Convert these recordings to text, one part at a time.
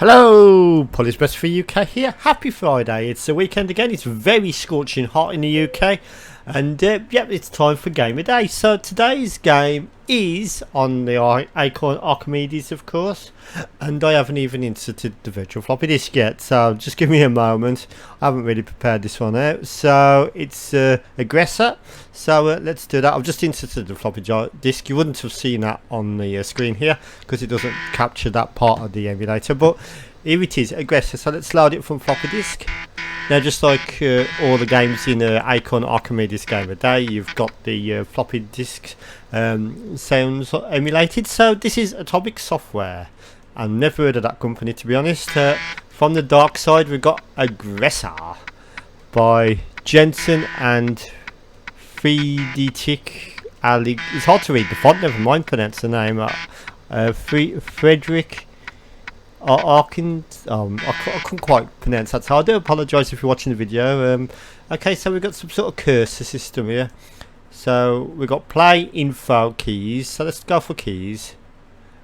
Hello, Polly's Best for UK here. Happy Friday. It's the weekend again. It's very scorching hot in the UK. And yep, it's time for Game of Day. So today's game is on the Acorn Archimedes, of course. And I haven't even inserted the virtual floppy disk yet. So just give me a moment. I haven't really prepared this one out. So it's Aggressor. So let's do that. I've just inserted the floppy disk. You wouldn't have seen that on the screen here because it doesn't capture that part of the emulator. But here it is, Aggressor. So let's load it from floppy disk. Now, just like all the games in Acorn Archimedes Game of Day, you've got the floppy disk sounds emulated. So this is Atomic Software. I've never heard of that company, to be honest. From the dark side, we've got Aggressor by Jensen and Friedrich. It's hard to read the font, never mind pronounce the name. Frederick. I couldn't quite pronounce that, so I do apologise if you're watching the video. Okay, so we've got some sort of cursor system here. So we've got play info keys, so let's go for keys.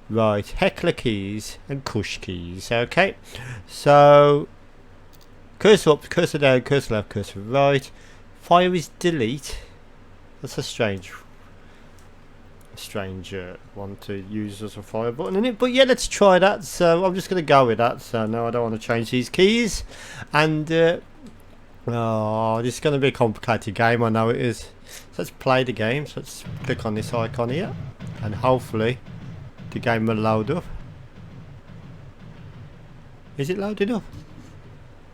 Right, heckler keys and cush keys. Okay, so cursor up, cursor down, cursor left, cursor right. Fire is delete. That's a strange one to use as a fire button in it, but yeah, let's try that. So I'm just going to go with that. So no, I don't want to change these keys. And oh, this is going to be a complicated game, I know it is. So let's play the game. So let's click on this icon here and hopefully the game will load up. Is it loading up?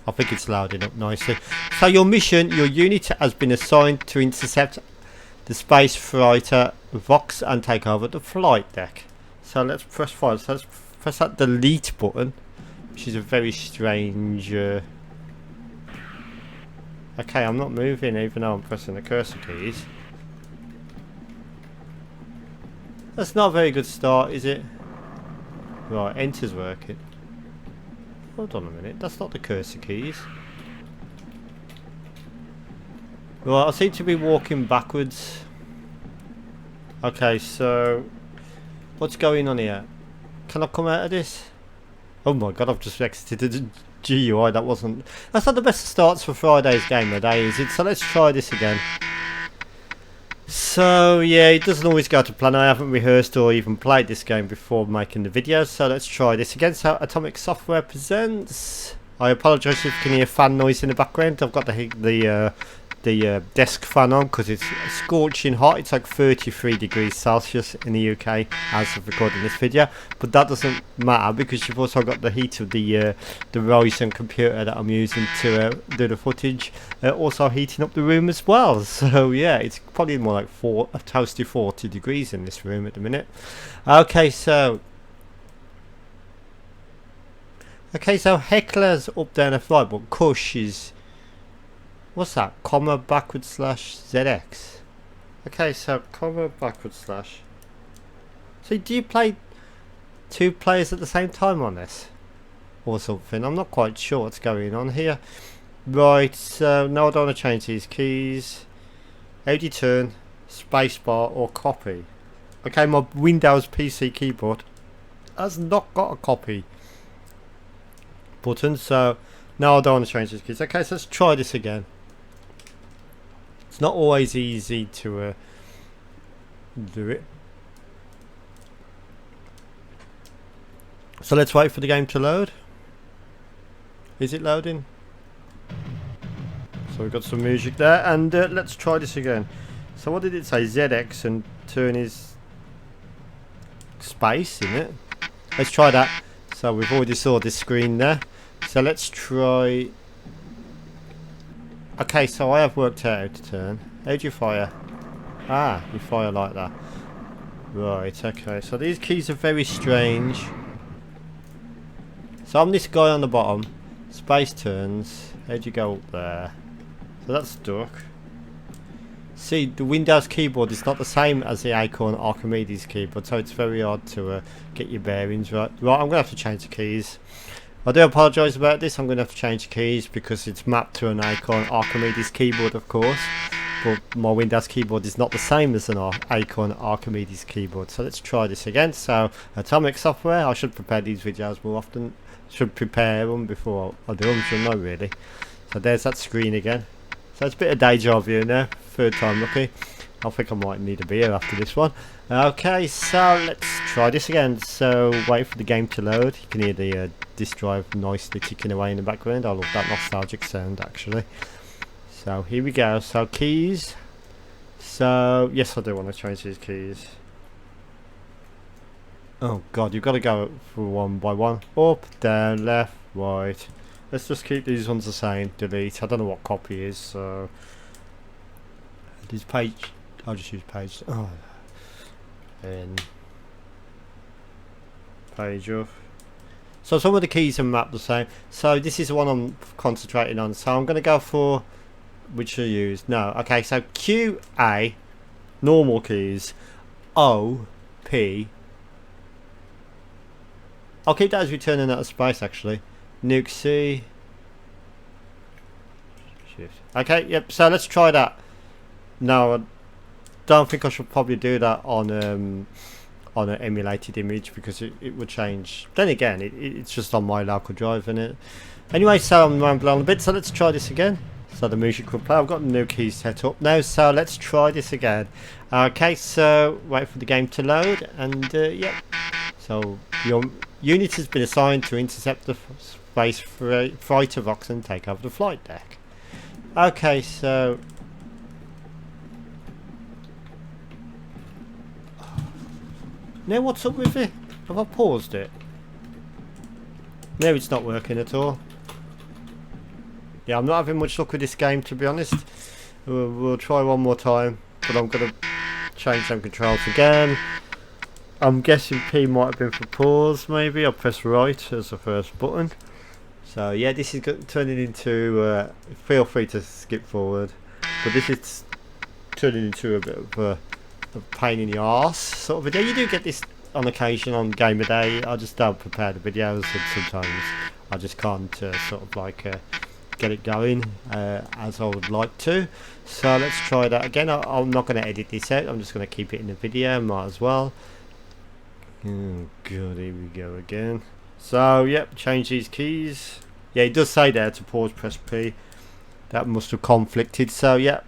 I think it's loading up nicely. So your mission, your unit has been assigned to intercept the space fighter Vox and take over the flight deck. So let's press file. So let's press that delete button, which is a very strange okay, I'm not moving even though I'm pressing the cursor keys. That's not a very good start, is it? Right, enter's working. Hold on a minute, that's not the cursor keys. Right, I seem to be walking backwards. Okay, so what's going on here? Can I come out of this? Oh my god, I've just exited the GUI. That's not the best starts for Friday's Game of Day, is it? So let's try this again. So yeah, it doesn't always go to plan. I haven't rehearsed or even played this game before making the video, so let's try this again. So Atomic Software presents. I apologise if you can hear fan noise in the background. I've got the desk fan on because it's scorching hot. It's like 33 degrees Celsius in the UK as of recording this video, but that doesn't matter because you've also got the heat of the Ryzen computer that I'm using to do the footage also heating up the room as well. So yeah, it's probably more like a toasty 40 degrees in this room at the minute. Okay, so heckler's up down a flight, but cush is, what's that? Comma backward slash ZX. Okay, so comma backward slash. So do you play two players at the same time on this? Or something? I'm not quite sure what's going on here. Right, so no, I don't want to change these keys. How do you turn? Spacebar or copy? Okay, my Windows PC keyboard has not got a copy button, so no, I don't want to change these keys. Okay, so let's try this again. It's not always easy to do it. So let's wait for the game to load. Is it loading? So we've got some music there, and let's try this again. So what did it say? ZX and turn is space in it. Let's try that. So we've already saw this screen there. So let's try. Okay, so I have worked out how to turn. How do you fire? Ah, you fire like that. Right, okay. So these keys are very strange. So I'm this guy on the bottom. Space turns. How do you go up there? So that's stuck. See, the Windows keyboard is not the same as the Acorn Archimedes keyboard, so it's very hard to get your bearings right. Right, I'm going to have to change the keys. I do apologise about this. I'm going to have to change the keys because it's mapped to an Acorn Archimedes keyboard, of course. But my Windows keyboard is not the same as an Acorn Archimedes keyboard. So let's try this again. So Atomic Software. I should prepare these videos more often should prepare them before I do them, shouldn't I, really? So there's that screen again. So it's a bit of deja vu now. Third time lucky. I think I might need a beer after this one. Okay, so let's try this again. So wait for the game to load. You can hear the disk drive nicely ticking away in the background. I love that nostalgic sound, actually. So here we go. So keys. So yes, I do want to change these keys. Oh god, you've got to go for one by one. Up, down, left, right. Let's just keep these ones the same. Delete. I don't know what copy is, so this page. I'll just use page. Oh, and page up. So some of the keys are mapped the same. So this is the one I'm concentrating on. So I'm going to go for which I use. No, okay. So Q A, normal keys. O P. I'll keep that as returning out of space actually. Nuke C. Shift. Okay, yep, so let's try that. No, I don't think I should probably do that on an emulated image because it would change. Then again, it's just on my local drive, isn't it? Anyway, so I'm rambling on a bit, so let's try this again. So the music will play. I've got the new keys set up now, so let's try this again. Okay, so wait for the game to load, and yeah. So your unit has been assigned to intercept the space fighter box and take over the flight deck. Okay, so now what's up with it? Have I paused it? No, it's not working at all. Yeah, I'm not having much luck with this game, to be honest. We'll try one more time, but I'm going to change some controls again. I'm guessing P might have been for pause, maybe. I'll press right as the first button. So yeah, this is turning into, feel free to skip forward, but this is turning into a bit of a pain in the arse sort of video. You do get this on occasion on Gamer Day. I just don't prepare the videos, and sometimes I just can't sort of like get it going as I would like to. So let's try that again. I'm not going to edit this out, I'm just going to keep it in the video, might as well. Oh god, here we go again. So yep, change these keys. Yeah, it does say there to pause, press P. That must have conflicted. So yep,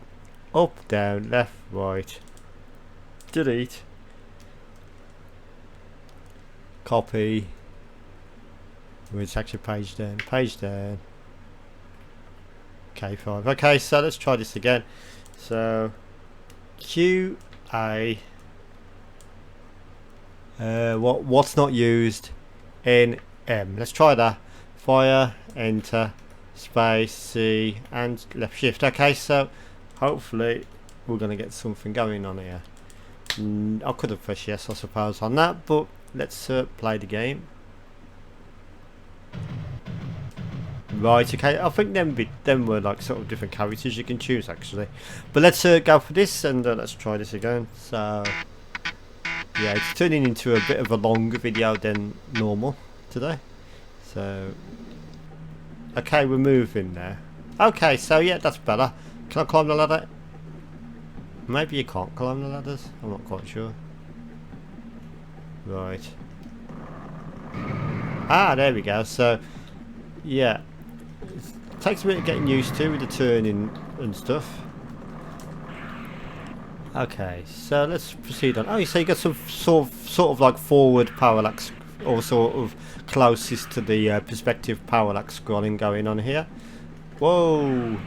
up, down, left, right, delete, copy. It's actually page down, K5. Okay, so let's try this again. So Q A. What's not used in M. Let's try that. Fire, enter, space, C, and left shift. Okay, so hopefully we're going to get something going on here. I could have pressed yes, I suppose, on that, but let's play the game. Right, okay, I think them were like sort of different characters you can choose actually. But let's go for this, and let's try this again. So yeah, it's turning into a bit of a longer video than normal today. So okay, we're moving there. Okay, so yeah, that's better. Can I climb the ladder? Maybe you can't climb the ladders, I'm not quite sure. Right. Ah, there we go. So yeah, it takes a bit of getting used to with the turning and stuff. Okay, so let's proceed on. Oh, so you got some sort of like forward parallax, or sort of closest to the perspective parallax scrolling going on here. Whoa!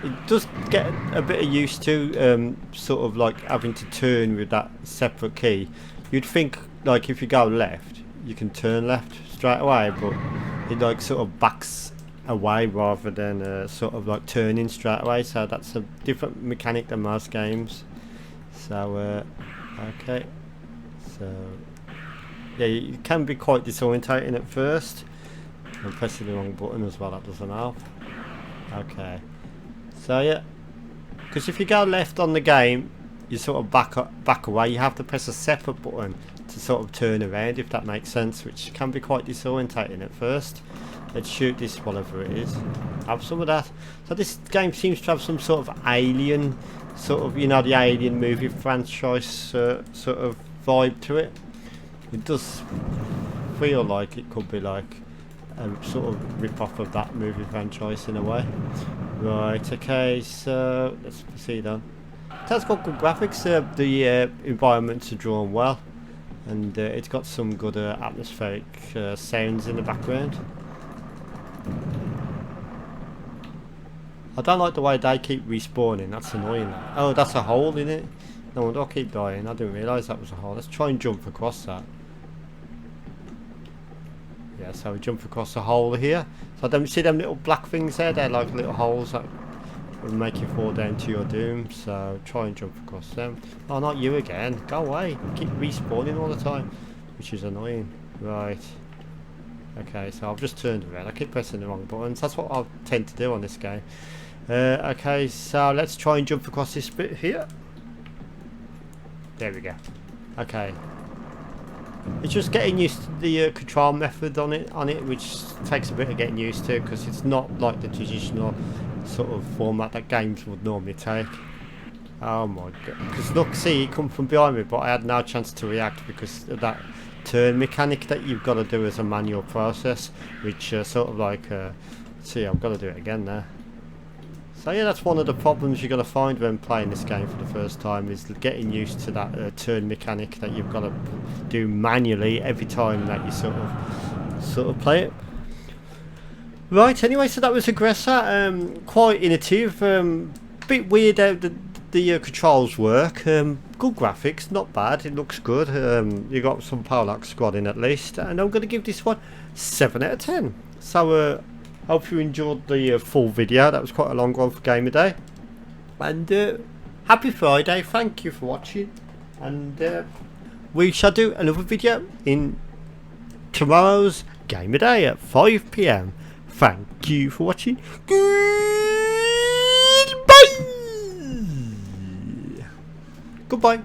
It does get a bit of used to sort of like having to turn with that separate key. You'd think like if you go left, you can turn left straight away, but it like sort of backs away rather than sort of like turning straight away. So that's a different mechanic than most games. So okay, so yeah, it can be quite disorientating at first. I'm pressing the wrong button as well, that doesn't help. Okay, so yeah, because if you go left on the game, you sort of back away. You have to press a separate button to sort of turn around, if that makes sense, which can be quite disorientating at first. Let's shoot this, whatever it is. Have some of that. So this game seems to have some sort of alien, sort of, you know, the Alien movie franchise sort of vibe to it. It does feel like it could be like a sort of rip-off of that movie franchise in a way. Right, okay, so let's proceed on. It has got good graphics, the environments are drawn well, and it's got some good atmospheric sounds in the background. I don't like the way they keep respawning, that's annoying. Oh, that's a hole in it? No wonder I keep dying, I didn't realise that was a hole. Let's try and jump across that. Yeah, so we jump across the hole here. So don't see them little black things there? They're like little holes that will make you fall down to your doom. So try and jump across them. Oh, not you again. Go away. You keep respawning all the time, which is annoying. Right. Okay, so I've just turned around. I keep pressing the wrong buttons. That's what I tend to do on this game. Okay, so let's try and jump across this bit here. There we go. Okay. It's just getting used to the control method on it, which takes a bit of getting used to, because it's not like the traditional sort of format that games would normally take. Oh my god! Because look, see, he come from behind me, but I had no chance to react because of that turn mechanic that you've got to do as a manual process, which sort of like, see, I've got to do it again there. So yeah, that's one of the problems you're going to find when playing this game for the first time, is getting used to that turn mechanic that you've got to do manually every time that you sort of play it. Right, anyway, so that was Aggressor. Quite innovative, bit weird how the controls work. Good graphics, not bad, it looks good. You got some Polak squad in at least, and I'm going to give this one 7 out of 10. So hope you enjoyed the full video. That was quite a long one for Game of Day. And happy Friday, thank you for watching. And we shall do another video in tomorrow's Game of Day at 5 PM. Thank you for watching. Goodbye. Goodbye.